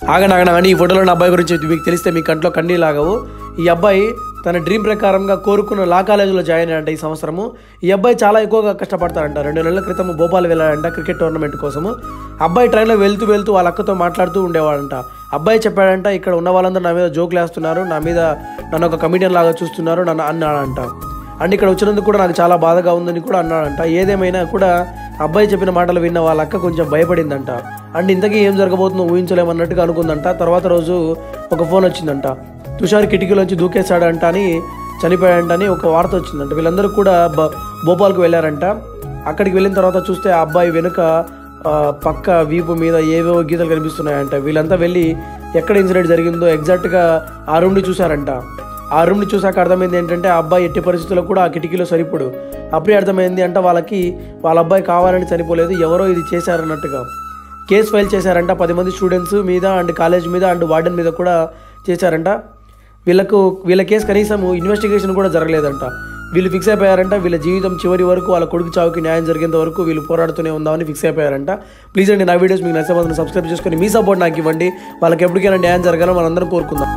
ఆగండి ఈ ఫోటోలో ఉన్న అబ్బాయి గురించి మీకు తెలిస్తే మీ కంట్లో కన్నీళ్ళు ఆగవు. ఈ అబ్బాయి తన డ్రీమ్ ప్రకారంగా కోరుకున్న లా కాలేజీలో జాయిన్ అయ్యారంట ఈ సంవత్సరము. ఈ అబ్బాయి చాలా ఎక్కువగా కష్టపడతారంట. 2 నెలల క్రితం భోపాల్ వెళ్ళాడంట క్రికెట్ టోర్నమెంట్ కోసము. అబ్బాయి ట్రైన్లో వెళ్తూ వాళ్ళ అక్కతో మాట్లాడుతూ ఉండేవాడంట. అబ్బాయి చెప్పాడంట, ఇక్కడ ఉన్న వాళ్ళందరూ నా మీద జోకులు వేస్తున్నారు, నా మీద నన్ను ఒక కమిడియన్ లాగా చూస్తున్నారు నన్ను అన్నాడంట. అండ్ ఇక్కడ వచ్చినందుకు కూడా నాకు చాలా బాధగా ఉందని కూడా అన్నాడంట. ఏదేమైనా కూడా అబ్బాయి చెప్పిన మాటలు విన్న వాళ్ళ అక్క కొంచెం భయపడిందంట. అండ్ ఇంతకీ ఏం జరగబోతుందో ఊహించలేమన్నట్టుగా అనుకుందంట. తర్వాత రోజు ఒక ఫోన్ వచ్చిందంట. తుషార్ కిటికీలోంచి దూకేశాడంట అని చనిపోయాడంట అని ఒక వార్త వచ్చిందంట. వీళ్ళందరూ కూడా భోపాల్కి వెళ్ళారంట. అక్కడికి వెళ్ళిన తర్వాత చూస్తే ఆ అబ్బాయి వెనుక పక్క వీపు మీద ఏవేవో గీతలు కనిపిస్తున్నాయంట. వీళ్ళంతా వెళ్ళి ఎక్కడ ఇన్సిడెంట్ జరిగిందో ఎగ్జాక్ట్గా ఆ రూమ్ని చూశారంట. ఆ రూమ్ని చూసాక అర్థమైంది ఏంటంటే ఆ అబ్బాయి ఎట్టి పరిస్థితుల్లో కూడా ఆ కిటికీలో సరిపోడు. అప్పుడే అర్థమైంది అంటే వాళ్ళ అబ్బాయి కావాలని చనిపోలేదు, ఎవరో ఇది చేశారన్నట్టుగా. కేసు ఫైల్ చేశారంట 10 మంది స్టూడెంట్స్ మీద అండ్ కాలేజ్ మీద అండ్ వార్డెన్ మీద కూడా చేశారంట. వీళ్ళ కేసు కనీసం ఇన్వెస్టిగేషన్ కూడా జరగలేదంట. వీళ్ళు ఫిక్స్ అయిపోయారంట వీళ్ళ జీవితం చివరి వరకు వాళ్ళ కొడుకు చావుకి న్యాయం జరిగేంత వరకు వీళ్ళు పోరాడుతూనే ఉందామని ఫిక్స్ అయిపోయారంట. ప్లీజ్ అండి నా వీడియోస్ మీకు నచ్చకపోతే సబ్స్క్రైబ్ చేసుకొని మీ సపోర్ట్ నాకు ఇవ్వండి. వాళ్ళకి ఎప్పటికైనా న్యాయం జరగాలని మనందరం కోరుకుందాం.